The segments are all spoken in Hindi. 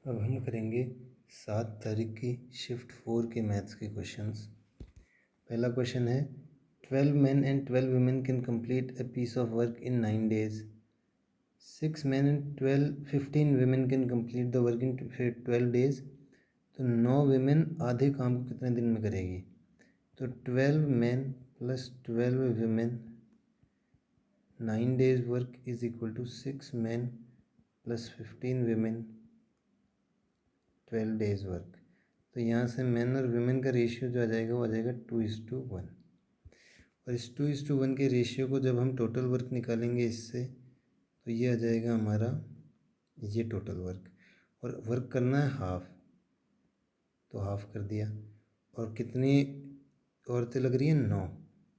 अब हम करेंगे 7 तारीख की शिफ्ट 4 के मैथ्स के क्वेश्चंस। पहला क्वेश्चन है 12 men and 12 women can complete a piece of work in 9 days. 6 men and 15 women can complete the work in 12 days. तो 9 women आधे काम को कितने दिन में करेगी? तो 12 men plus 12 women 9 days work is equal to 6 men plus 15 women 12 days work. तो यहाँ से मैन और वुमेन का रेशियो जो आ जाएगा वो आ जाएगा 2:1। और इस 2:1 के रेशियो को जब हम टोटल वर्क निकालेंगे इससे तो ये आ जाएगा हमारा ये टोटल वर्क। और वर्क करना है हाफ, तो हाफ कर दिया। और कितनी औरतें लग रही हैं? 9,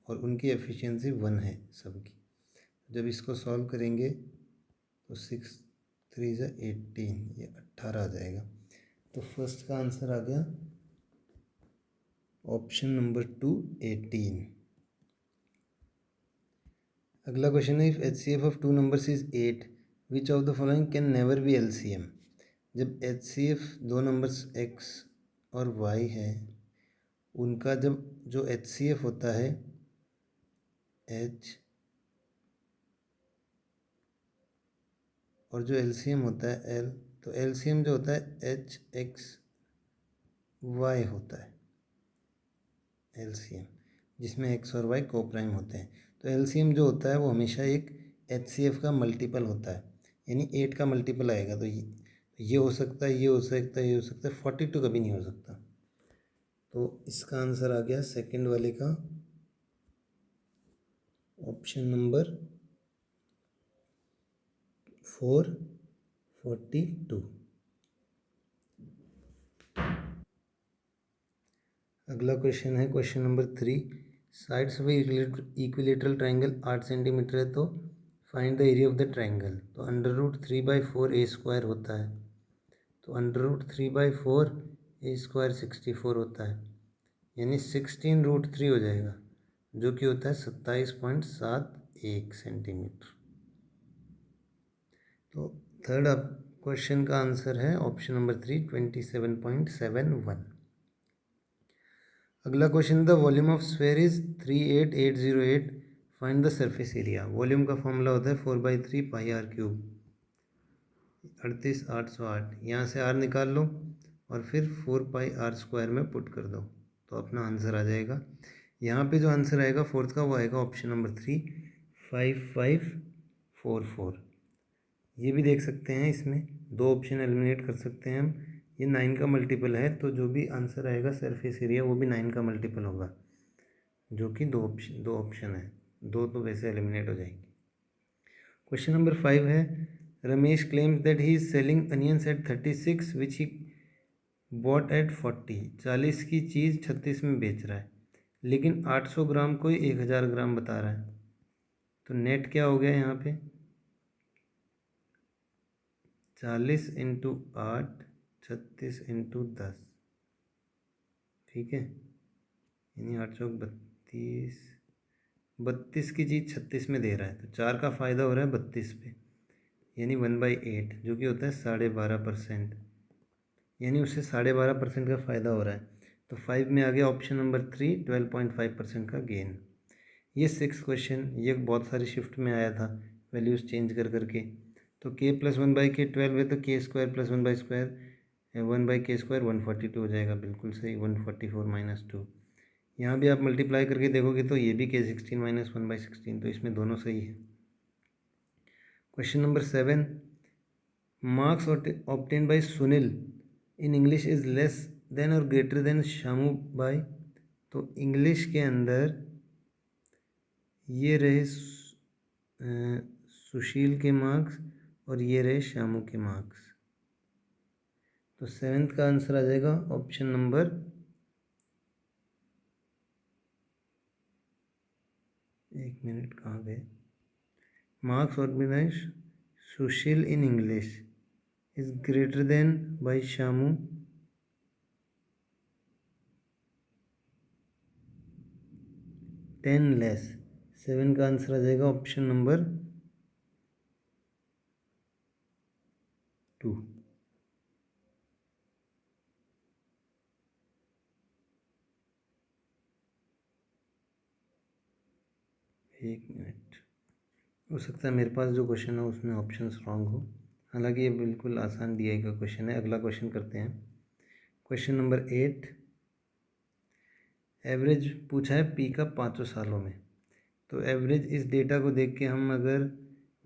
और उनकी एफिशिएंसी 1 है सबकी। जब इसको सॉल्व करेंगे तो 6 3 18, ये 18 आ जाएगा। तो फर्स्ट का आंसर आ गया ऑप्शन नंबर 2 18। अगला क्वेश्चन है if HCF of 2 numbers is 8 which of the following can never be LCM। जब HCF 2 नंबर्स x और y है उनका जब जो HCF होता है h और जो LCM होता है l, तो LCM जो होता है HX y होता है LCM, जिसमें x और y को प्राइम होते हैं। तो LCM जो होता है वो हमेशा एक HCF का मल्टीपल होता है, यानी 8 का मल्टीपल आएगा। तो ये हो सकता है, ये हो सकता है, ये हो सकता है, 42 कभी नहीं हो सकता। तो इसका आंसर आ गया सेकंड वाले का ऑप्शन नंबर 4 42। अगला क्वेश्चन है question number 3। Sides of equilateral triangle 8 centimetre है, तो find the area of the triangle. तो √3/4 a² होता है, तो √3/4 a² 64 होता है, यानी 16√3 हो जाएगा, जो कि होता है 27.71 सेंटीमीटर। तो थर्ड क्वेश्चन का आंसर है ऑप्शन नंबर 3 27.71। अगला question the volume of sphere is 38808, find the surface area. Volume का फॉर्मूला होता है 4/3 πr³, 38808। यहाँ से r निकाल लो और फिर 4πr² में पुट कर दो तो अपना आंसर आ जाएगा। यहाँ पे जो आंसर आएगा फोर्थ का वो आएगा ऑप्शन नंबर 3 5544। ये भी देख सकते हैं, इसमें 2 ऑप्शन एलिमिनेट कर सकते हैं हम। ये 9 का मल्टीपल है, तो जो भी आंसर आएगा सरफेस एरिया वो भी 9 का मल्टीपल होगा, जो कि 2 ऑप्शन है, 2 तो वैसे एलिमिनेट हो जाएंगे। क्वेश्चन नंबर 5 है Ramesh claims that he is selling onions at 36 which he bought at 40। 40 की चीज़ 36 में बेच रहा है, लेकिन 800 ग्राम को 1000 ग्राम बता रहा है। तो नेट क्या हो गया यहाँ पे? 40 × 8 36 × 10, ठीक है, यानी 8 चौक 32, 32 की चीज़ 36 में दे रहा है, तो 4 का फ़ायदा हो रहा है 32 पे, यानी 1/8, जो कि होता है 12.5%, यानी उससे 12.5% का फ़ायदा हो रहा है। तो 5 में आ गया ऑप्शन नंबर 3 12.5% का गेन। ये 6 क्वेश्चन ये बहुत सारी शिफ्ट में आया था वैल्यूज़ चेंज कर करके। तो k + 1/k 12 है, तो k² + 1/2 142 हो जाएगा, बिल्कुल सही, 144 - 2। यहाँ भी आप मल्टीप्लाई करके देखोगे तो ये भी k16 - 1/16, तो इसमें दोनों सही है। Question number 7 marks obtain bye Sunil in English is less than और ग्रेटर देन शामू बाय। तो इंग्लिश के अंदर ये रहे सुशील के मार्क्स और ये रहे शामू के मार्क्स। तो 7th का आंसर आ जाएगा ऑप्शन नंबर 1 मिनट कहाँ गए? Marks obtain Sushil in English is greater than by Shamu 10 less. 7 का आंसर आ जाएगा ऑप्शन नंबर 2। एक मिनट, हो सकता है मेरे पास जो क्वेश्चन है उसमें ऑप्शंस रॉन्ग हो, हालांकि ये बिल्कुल आसान DI का क्वेश्चन है। अगला क्वेश्चन करते हैं। क्वेश्चन नंबर 8, एवरेज पूछा है पी का 500 सालों में। तो एवरेज इस डेटा को देख के हम अगर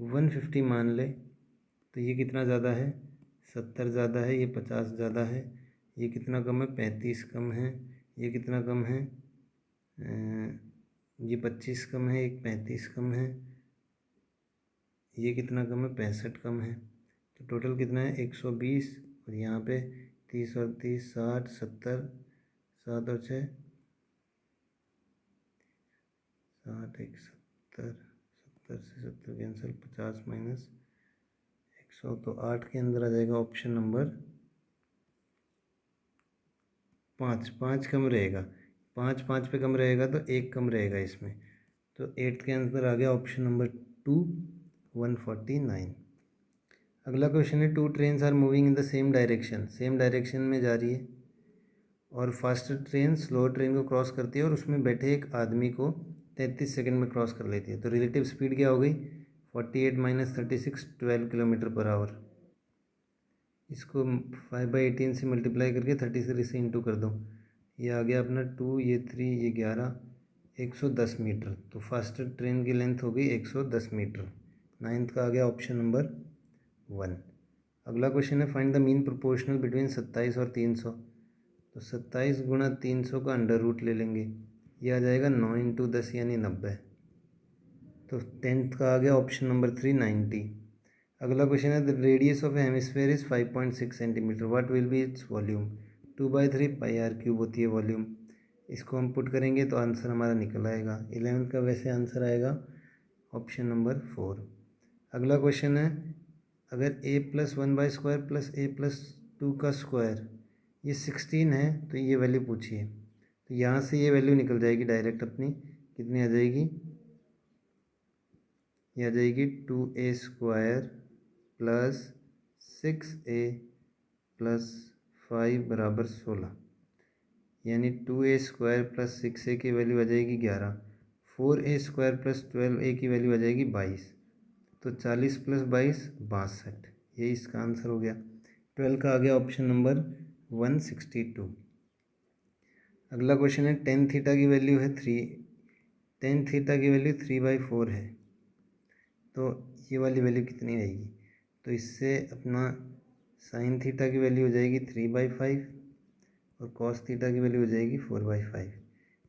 150 मान ले तो ये कितना ज़्यादा है, 70 ज़्यादा है, ये 50 ज़्यादा है, ये कितना कम है, 35 कम है, ये कितना कम है, ये 25 कम है, एक 35 कम है, ये कितना कम है, 65 कम है। तो टोटल कितना है, 120, और यहाँ पे 30 और 30 60 70, 7 और 6 60, 1 70, 70 से 70 कैंसिल, 50 माइनस 100, तो 8 के अंदर आ जाएगा ऑप्शन नंबर 5। 5 कम रहेगा, 5 5 पे कम रहेगा तो 1 कम रहेगा इसमें, तो 8 के अंदर आ गया ऑप्शन नंबर 2, 149। अगला क्वेश्चन है, 2 trains are moving in the same direction, same direction में जा रही है और फास्टर ट्रेन स्लोअर ट्रेन को क्रॉस करती है और उसमें बैठे एक आदमी को 33 सेकंड में क्रॉस कर लेती है। तो रिलेटिव स्पीड क्या हो गई, 48 माइनस 36, 12 किलोमीटर पर आवर। इसको 5/18 से मल्टीप्लाई करके 33 से इंटू कर दो, ये आ गया अपना 2, ये 3, ये 11, 110 मीटर। तो फास्टर ट्रेन की लेंथ हो गई 110 मीटर। 9th का आ गया ऑप्शन नंबर 1। अगला क्वेश्चन है, find the mean proportional between 27 और 300। तो 27 गुणा 300 का अंडर रूट ले लेंगे, ये आ जाएगा 9 इंटू 10 यानी 90। तो 10th का आ गया ऑप्शन नंबर 3, 90। अगला क्वेश्चन है, the radius of A hemisphere is 5.6 centimetre, what will B its volume. 2/3 πr³ होती है वॉल्यूम। इसको हम पुट करेंगे तो आंसर हमारा निकल आएगा। 11th का वैसे आंसर आएगा ऑप्शन नंबर 4। अगला क्वेश्चन है, अगर a+1/² प्लस a+2 का स्क्वायर ये 16 है तो ये वैल्यू पूछिए। तो यहाँ से ये वैल्यू निकल जाएगी डायरेक्ट अपनी, कितनी आ जाएगी, ये आ जाएगी 2a² प्लस 6a प्लस 5 बराबर 16, यानी 2a² प्लस 6a की वैल्यू आ जाएगी 11, 4a² प्लस 12a की वैल्यू आ जाएगी 22, तो 40 प्लस 22 62, ये इसका आंसर हो गया। 12 का आ गया ऑप्शन नंबर 162। अगला क्वेश्चन है, टेन थीटा की वैल्यू है 3, टेन थीटा की वैल्यू 3/4 है, तो ये वाली वैल्यू कितनी आएगी। तो इससे अपना साइन थीटा की वैल्यू हो जाएगी 3/5 और कॉस थीटा की वैल्यू हो जाएगी 4/5।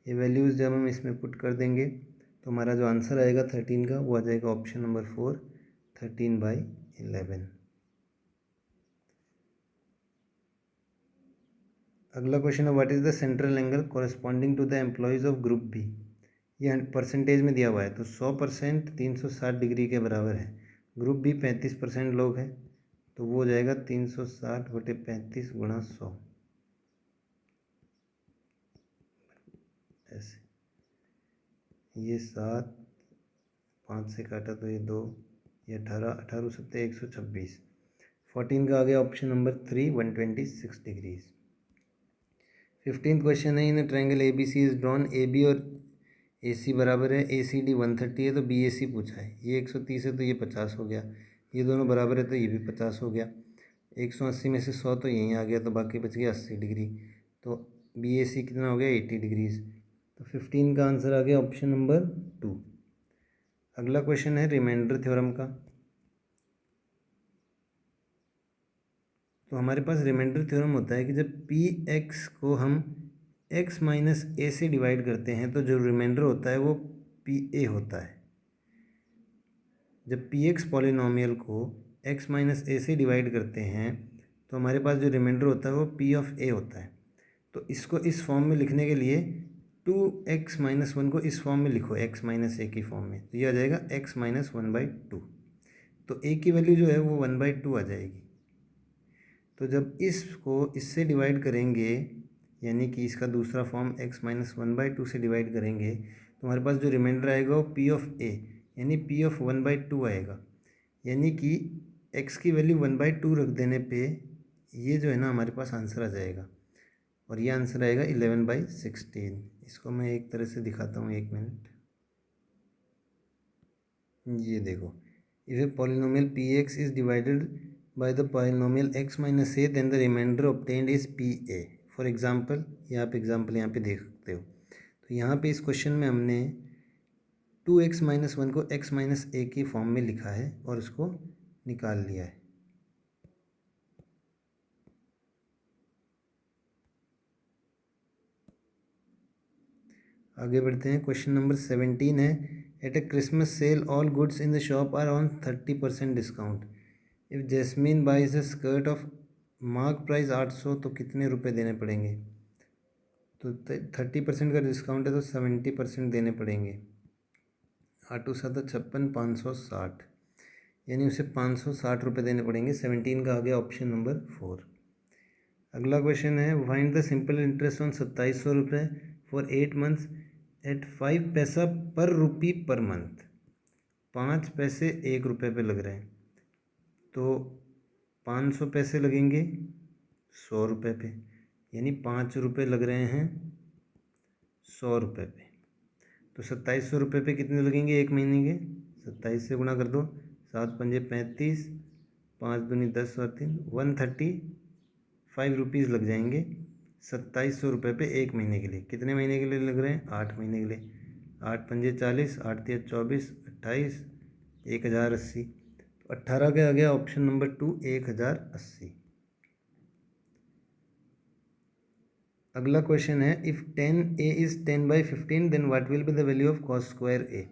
ये वैल्यूज़ जब हम इसमें पुट कर देंगे तो हमारा जो आंसर आएगा 13 का, वो आ जाएगा ऑप्शन नंबर 4, 13/11। अगला क्वेश्चन है, what is the central angle corresponding to the employees of group B. ये परसेंटेज में दिया हुआ है, तो 100% 360 डिग्री के बराबर है। ग्रुप बी 35% लोग हैं, तो वो हो जाएगा 360/35 गुणा 100, ऐसे। ये 7, 5 से काटा तो ये 2, ये 18, 18 सत्ते 126। 14 का आ गया option number 3, 126 degrees. 15th question है, in triangle ABC is drawn, AB और AC बराबर है, ACD 130 है, तो BAC पूछा है। ये 130 है तो ये 50 हो गया, ये दोनों बराबर है तो ये भी 50 हो गया। 180 में से 100 तो यहीं आ गया, तो बाकी बच गया 80 डिग्री, तो BAC कितना हो गया, 80 डिग्रीज। तो 15 का आंसर आ गया ऑप्शन नंबर 2। अगला क्वेश्चन है रिमाइंडर थ्योरम का। तो हमारे पास रिमाइंडर थ्योरम होता है कि जब Px को हम x माइनस a से डिवाइड करते हैं तो जो रिमाइंडर होता है वो Pa होता है। जब Px पॉलिनोमियल को x माइनस a से डिवाइड करते हैं तो हमारे पास जो रिमाइंडर होता है वो P ऑफ a होता है। तो इसको इस फॉर्म में लिखने के लिए 2x माइनस 1 को इस फॉर्म में लिखो, x माइनस a की फॉर्म में, तो ये आ जाएगा x माइनस 1/2। तो a की वैल्यू जो है वो 1/2 आ जाएगी। तो जब इसको इससे डिवाइड करेंगे, यानी कि इसका दूसरा फॉर्म x माइनस 1/2 से डिवाइड करेंगे, तो हमारे पास जो रिमाइंडर आएगा वो P ऑफ a यानी P ऑफ 1/2 आएगा। यानी कि x की वैल्यू 1/2 रख देने पे ये जो है ना हमारे पास आंसर आ जाएगा, और ये आंसर आएगा 11/16। इसको मैं एक तरह से दिखाता हूँ, 1 मिनट। ये देखो, if a polynomial p x is divided by the polynomial x minus a then the remainder obtained is p a. For example, ये आप एग्जाम्पल यहाँ पे देख सकते हो। तो यहाँ पे इस क्वेश्चन में हमने 2x-1 को x माइनस ए की फॉर्म में लिखा है और उसको निकाल लिया है। आगे बढ़ते हैं। क्वेश्चन नंबर 17 है, at a Christmas sale all goods in the shop are on 30% discount. If Jasmine buys a skirt of mark price 800 तो कितने रुपए देने पड़ेंगे? तो 30% का डिस्काउंट है तो 70% देने पड़ेंगे। 8×7 = 560, यानी उसे 560 रुपये देने पड़ेंगे। 17 का आ गया ऑप्शन नंबर 4। अगला क्वेश्चन है, find the simple interest on 2700 रुपये फॉर 8 मंथ्स एट 5 पैसा पर रुपी पर मंथ। 5 पैसे 1 रुपये पे लग रहे हैं, तो 500 पैसे लगेंगे 100 रुपये पे, यानी 5 रुपये लग रहे हैं 100 रुपये पे। तो 2700 रुपये पे कितने लगेंगे एक महीने के? 27 से गुणा कर दो, 7×5 = 35, 5×2 = 10 और 3 135 रुपीज़ लग जाएंगे 2700 रुपये पे एक महीने के लिए। कितने महीने के लिए लग रहे हैं? 8 महीने के लिए। 8×5 = 40, 8×3 = 24, 28, 1080। तो 18 का आ गया ऑप्शन नंबर 2, 1080। अगला क्वेश्चन है, if 10a is 10/15 then what will be the value of cos square a।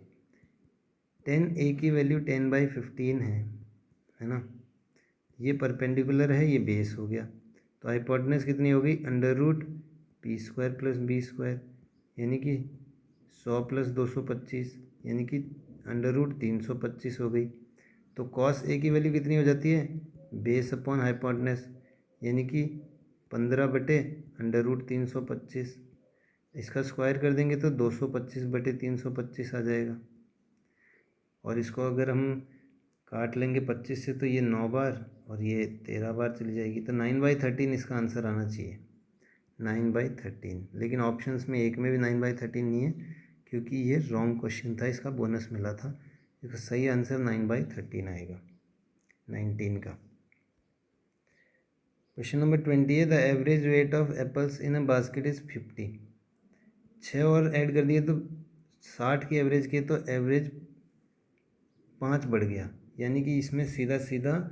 10a की वैल्यू 10/15 है ना। ये परपेंडिकुलर है, ये बेस हो गया, तो हाइपोटेनस कितनी हो गई? √p² + b², यानी कि 100 + 225, यानी कि √325 हो गई। तो cos a की वैल्यू कितनी हो जाती है? बेस अपॉन हाइपोटेनस, यानी कि 15/√325। इसका स्क्वायर कर देंगे तो 225/325 आ जाएगा। और इसको अगर हम काट लेंगे 25 से तो ये 9 बार और ये 13 बार चली जाएगी, तो 9/13 इसका आंसर आना चाहिए, 9/13। लेकिन ऑप्शंस में एक में भी 9/13 नहीं है, क्योंकि ये रॉन्ग क्वेश्चन था, इसका बोनस मिला था। इसका सही आंसर 9/13 आएगा, 19 का। क्वेश्चन नंबर 20 है, the average weight of apples in a basket is 50। 6 और ऐड कर दिए तो 60 की एवरेज की, तो एवरेज 5 बढ़ गया, यानी कि इसमें सीधा सीधा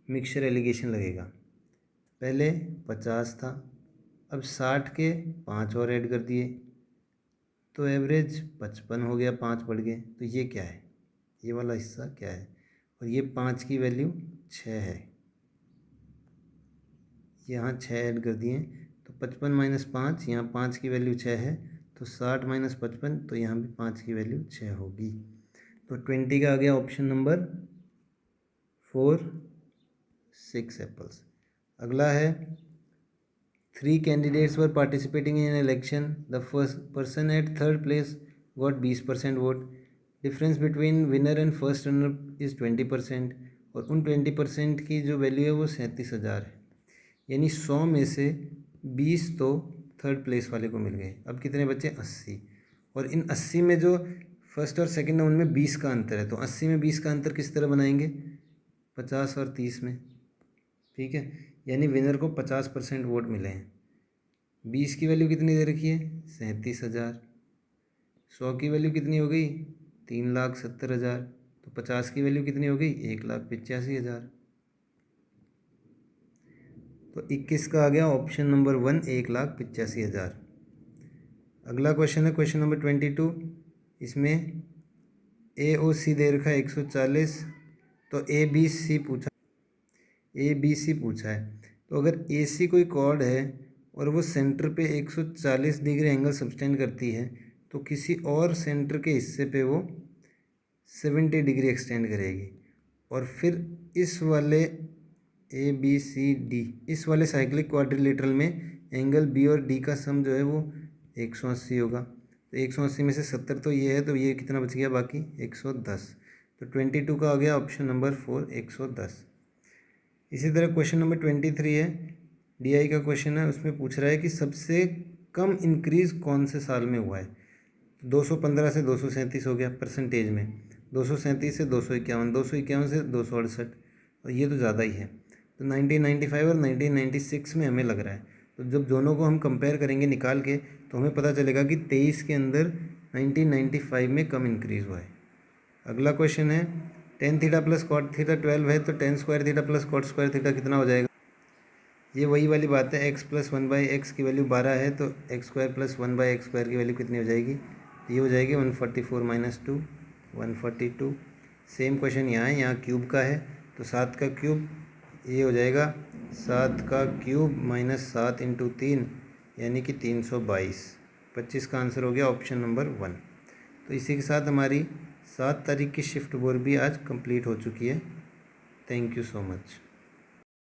मिक्सचर एलिगेशन लगेगा। पहले 50 था, अब 60 के 5 और ऐड कर दिए तो एवरेज 55 हो गया, 5 बढ़ गए। तो ये क्या है? ये वाला हिस्सा क्या है? और ये 5 की वैल्यू 6 है, यहाँ 6 ऐड कर दिए तो 55 - 5, यहाँ 5 की वैल्यू 6 है, तो 60 - 55, तो यहाँ भी 5 की वैल्यू 6 होगी। तो 20 का आ गया ऑप्शन नंबर 4, 6 एप्पल्स। अगला है, 3 candidates were participating in an election, the first person at third place got 20% vote, difference between winner and first runner is 20%, और उन 20% की जो वैल्यू है वो 37,000 है, यानी 100 में से 20 तो थर्ड प्लेस वाले को मिल गए। अब कितने बचे? 80, और इन 80 में जो फर्स्ट और सेकंड है उनमें 20 का अंतर है, तो 80 में 20 का अंतर किस तरह बनाएंगे? 50 और 30 में, ठीक है, यानी विनर को 50% वोट मिले हैं। 20 की वैल्यू कितनी दे रखी है? 37,000। 100 की वैल्यू कितनी हो गई? 3,70,000। तो 50 की वैल्यू कितनी हो गई? 1,85,000। तो 21 का आ गया ऑप्शन नंबर 1, 1,85,000। अगला क्वेश्चन है क्वेश्चन नंबर 22। इसमें AOC दे रखा है 140, तो ABC पूछा है। तो अगर AC कोई कॉर्ड है और वो सेंटर पे 140 डिग्री एंगल सब्सटेंड करती है, तो किसी और सेंटर के हिस्से पे वो 70 डिग्री एक्सटेंड करेगी, और फिर इस वाले ABCD, इस वाले साइक्लिक क्वाड्रिलेटरल में एंगल B और D का सम जो है वो 180 होगा। तो 180 में से 70 तो ये है, तो ये कितना बच गया? बाकी 110। तो 22 का आ गया ऑप्शन नंबर 4, 110। इसी तरह क्वेश्चन नंबर 23 है, DI का क्वेश्चन है। उसमें पूछ रहा है कि सबसे कम इंक्रीज़ कौन से साल में हुआ है? 215 से 237 हो गया परसेंटेज में, 237 से 251, 251 से 268, और ये तो ज़्यादा ही है। तो 1995 और 1996 में हमें लग रहा है। तो जब दोनों को हम कंपेयर करेंगे निकाल के, तो हमें पता चलेगा कि 23 के अंदर 1995 में कम इंक्रीज़ हुआ है। अगला क्वेश्चन है tan theta plus cot theta 12 है, तो tan square theta plus cot square theta कितना हो जाएगा? ये वही वाली बात है, x प्लस 1/x की वैल्यू 12 है, तो x square plus 1/x square की वैल्यू कितनी हो जाएगी? ये हो जाएगी 144 माइनस 2, 142। सेम क्वेश्चन यहाँ है, यहाँ क्यूब का है, तो 7 का क्यूब ये हो जाएगा 7 का क्यूब माइनस 7 इंटू 3 यानी कि 322। 25 का आंसर हो गया ऑप्शन नंबर 1। तो इसी के साथ हमारी 7 तारीख की शिफ्ट 4 भी आज कंप्लीट हो चुकी है। Thank you so much.